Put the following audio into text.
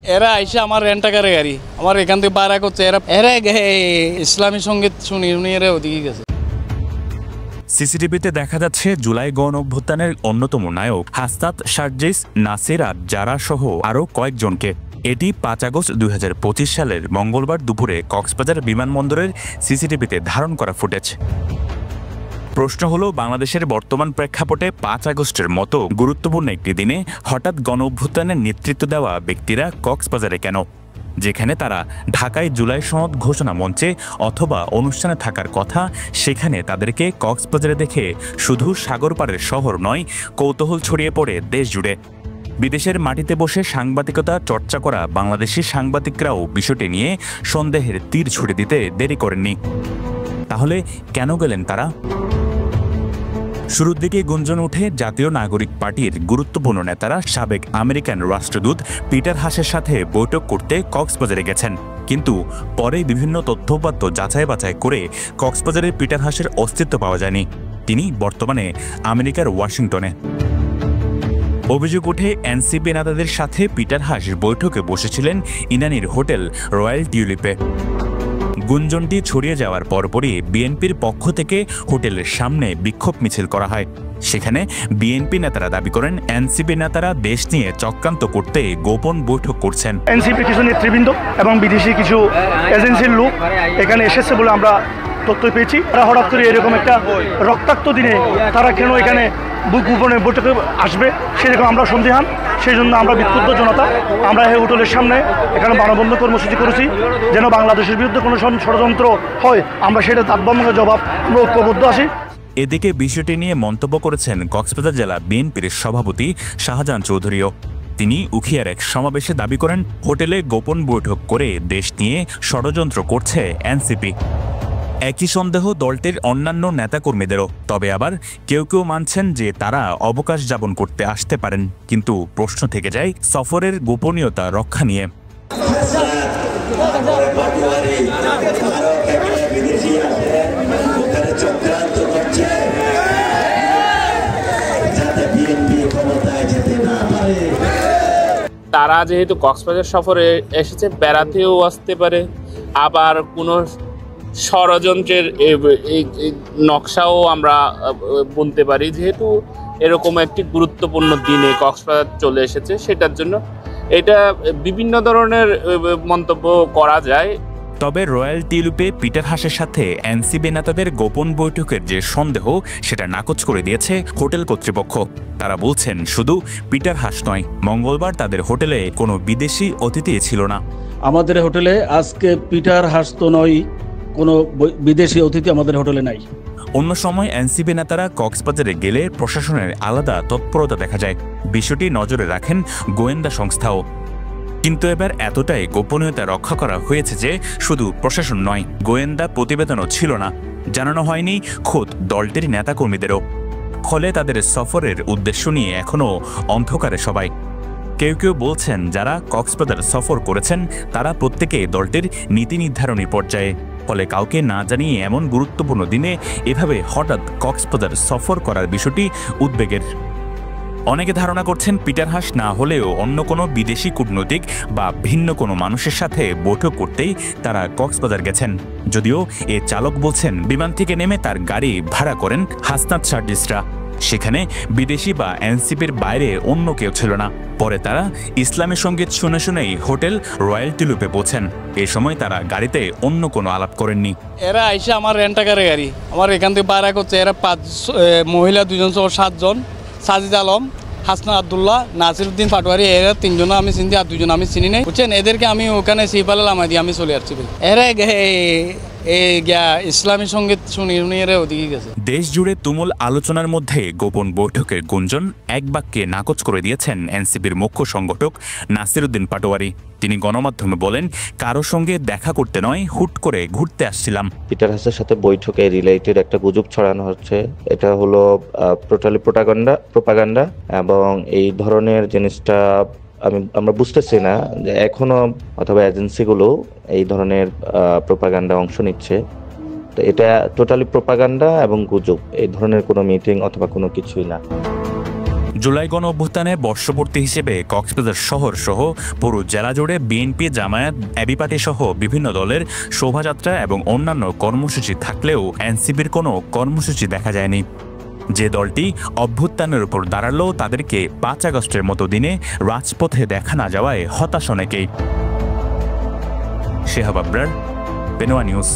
এরা আইসে আমার রেন্ট টাকারে গাড়ি আমার এখান থেকে বাইরে করছে এরা ইসলামী সঙ্গীত শুনি এরা ওদিকে গেছে। সিসিটিভিতে দেখা যাচ্ছে জুলাই গণ অভ্যুত্থানের অন্যতম নায়ক হাসনাত শারজিস, নাসির জারা সহ আরও কয়েকজনকে। এটি 5 আগস্ট 2025 সালের মঙ্গলবার দুপুরে কক্সবাজার বিমানবন্দরের সিসিটিভিতে ধারণ করা ফুটেজ। প্রশ্ন হলো, বাংলাদেশের বর্তমান প্রেক্ষাপটে 5 আগস্টের মতো গুরুত্বপূর্ণ একটি দিনে হঠাৎ গণ অভ্যুত্থানের নেতৃত্ব দেওয়া ব্যক্তিরা কক্সবাজারে কেন, যেখানে তারা ঢাকায় জুলাই সনদ ঘোষণা মঞ্চে অথবা অনুষ্ঠানে থাকার কথা, সেখানে তাদেরকে কক্সবাজারে দেখে শুধু সাগর পাড়ের শহর নয়, কৌতূহল ছড়িয়ে পড়ে দেশ জুড়ে। বিদেশের মাটিতে বসে সাংবাদিকতা চর্চা করা বাংলাদেশি সাংবাদিকরাও বিষয়টি নিয়ে সন্দেহের তীর ছুড়ে দিতে দেরি করেননি। তাহলে কেন গেলেন তারা? শুরুর দিকে গুঞ্জন উঠে জাতীয় নাগরিক পার্টির গুরুত্বপূর্ণ নেতারা সাবেক আমেরিকান রাষ্ট্রদূত পিটার হাসের সাথে বৈঠক করতে কক্সবাজারে গেছেন, কিন্তু পরে বিভিন্ন তথ্যউপাত্ত যাচাই বাছাই করে কক্সবাজারের পিটার হাসের অস্তিত্ব পাওয়া যায়নি। তিনি বর্তমানে আমেরিকার ওয়াশিংটনে। অভিযোগ ওঠে, এনসিপি নেতাদের সাথে পিটার হাস বৈঠকে বসেছিলেন ইনানির হোটেল রয়্যাল টিউলিপে। গুঞ্জনটি ছড়িয়ে যাওয়ার পরপরই বিএনপির পক্ষ থেকে হোটেলের সামনে বিক্ষোভ মিছিল করা হয়। সেখানে বিএনপি নেতারা দাবি করেন, এনসিপি নেতারা দেশ নিয়ে চক্রান্ত করতে গোপন বৈঠক করছেন। এনসিপি কিছু নেতৃবৃন্দ এবং বিদেশি কিছু এজেন্সির লোক এখানে এসেছে বলে আমরা তথ্য পেয়েছি। তারা হঠাৎ করে এরকম একটা রক্তাক্ত দিনে তারা কেন এখানে গোপনে বৈঠকে আসবে সেরকম আমরা সন্দেহান। সেই জন্য আমরা বিক্ষুব্ধ জনতা আমরা এই হোটেলের সামনে এখানে মানববন্ধন কর্মসূচি করেছি, যেন বাংলাদেশের বিরুদ্ধে কোনো ষড়যন্ত্র হয় আমরা সেটা তাৎপর্যমূলক জবাব আমরা ঐক্যবদ্ধ আছি। এদিকে বিষয়টি নিয়ে মন্তব্য করেছেন কক্সবাজার জেলা বিএনপির সভাপতি শাহজাহান চৌধুরীও। তিনি উখিয়ার এক সমাবেশে দাবি করেন, হোটেলে গোপন বৈঠক করে দেশ নিয়ে ষড়যন্ত্র করছে এনসিপি। একই সন্দেহ দলটির অন্যান্য নেতাকর্মীদেরও। তবে আবার কেউ কেউ মানছেন যে তারা অবকাশ যাপন করতে আসতে পারেন, কিন্তু প্রশ্ন থেকে যায় সফরের গোপনীয়তা রক্ষা নিয়ে। তারা যেহেতু কক্সবাজার সফরে এসেছে, বেড়াতেও আসতে পারে, আবার কোনো ষড়যন্ত্রের নকশাও আমরা বুনতে পারি। যেহেতু এরকম একটি গুরুত্বপূর্ণ দিনে কক্সবাজার চলে এসেছে, সেটার জন্য এটা বিভিন্ন ধরনের মন্তব্য করা যায়। তবে রয়্যাল টিউলিপে পিটার হাসের সাথে এনসিপি নেতাদের গোপন বৈঠকের যে সন্দেহ, সেটা নাকচ করে দিয়েছে হোটেল কর্তৃপক্ষ। তারা বলছেন, শুধু পিটার হাস নয়, মঙ্গলবার তাদের হোটেলে কোনো বিদেশি অতিথি ছিল না। আমাদের হোটেলে আজকে পিটার হাস তো নয়, কোনো বিদেশি অতিথি আমাদের হোটেলে নাই। অন্য সময় এনসিপি নেতারা কক্সবাজারে গেলে প্রশাসনের আলাদা তৎপরতা দেখা যায়। বিষয়টি নজরে রাখেন গোয়েন্দা সংস্থাও। কিন্তু এবার এতটাই গোপনীয়তা রক্ষা করা হয়েছে যে শুধু প্রশাসন নয়, গোয়েন্দা প্রতিবেদনও ছিল না, জানানো হয়নি খোদ দলটির নেতাকর্মীদেরও। ফলে তাদের সফরের উদ্দেশ্য নিয়ে এখনও অন্ধকারে সবাই। কেউ কেউ বলছেন, যারা কক্সবাজার সফর করেছেন তারা প্রত্যেকেই দলটির নীতি নির্ধারণী পর্যায়ে। ফলে কাউকে না জানিয়ে এমন গুরুত্বপূর্ণ দিনে এভাবে হঠাৎ কক্সবাজার সফর করার বিষয়টি উদ্বেগের। অনেকে ধারণা করছেন, পিটার হাস না হলেও অন্য কোনো বিদেশি কূটনৈতিক বা ভিন্ন কোনো মানুষের সাথে বৈঠক করতেই তারা কক্সবাজার গেছেন। যদিও এ চালক বলছেন, বিমান থেকে নেমে তার গাড়ি ভাড়া করেন হাসনাত শারজিসরা। সেখানে বিদেশি বা এনসিপির বাইরে অন্য কেউ ছিল না। পরে তারা ইসলামী সঙ্গীত শুনে শুনেই হোটেল রয়্যাল টিউলিপে পৌঁছেন। এ সময় তারা গাড়িতে অন্য কোনো আলাপ করেননি। এরা আইসে আমার রেন্ট টাকারে গাড়ি আমার এখান থেকে বাইরে করছে। এরা 5 মহিলা 2 জন সহ 7 জন, সাজিদ আলম, হাসনা আবদুল্লাহ, নাসির উদ্দিন পাটোয়ারি, এরা 3 জন আমি চিনি, আর 2 জন আমি চিনি নাই, বুঝছেন। এদেরকে আমি ওখানে সিপালে লামাই দিয়ে আমি চলে আসছি। এরা ইসলামী সঙ্গীত শুনি এরা ওদিকে গেছে। দেশ জুড়ে তুমুল আলোচনার মধ্যে গোপন বৈঠকের গুঞ্জন এক বাক্যে নাকচ করে দিয়েছেন এনসিপির মুখ্য সংগঠক নাসির উদ্দিন পাটোয়ারি। তিনি গণমাধ্যমে বলেন, কারো সঙ্গে দেখা করতে নয়, হুট করে ঘুরতে আসছিলাম। পিটার হাসের সাথে বৈঠকে রিলেটেড একটা গুজব ছড়ানো হচ্ছে। এটা হলো টোটালি প্রোপাগান্ডা এবং এই ধরনের জিনিসটা আমরা বুঝতেছি না যে এখনো অথবা এজেন্সিগুলো এই ধরনের প্রোপাগান্ডা অংশ নিচ্ছে। তো এটা টোটালি প্রোপাগান্ডা এবং গুজব, এই ধরনের কোনো মিটিং অথবা কোনো কিছুই না। জুলাই গণ অভ্যুত্থানে বর্ষপূর্তি হিসেবে কক্সবাজার শহর সহ পুরো জেলা জুড়ে বিএনপি, জামায়াত, এবি পার্টি সহ বিভিন্ন দলের শোভাযাত্রা এবং অন্যান্য কর্মসূচি থাকলেও এনসিপির কোনো কর্মসূচি দেখা যায়নি। যে দলটি অভ্যুত্থানের উপর দাঁড়ালো তাদেরকে 5 আগস্টের মতো দিনে রাজপথে দেখা না যাওয়ায় হতাশ অনেকেই। শেহাব আবরার, পেনোয়া নিউজ।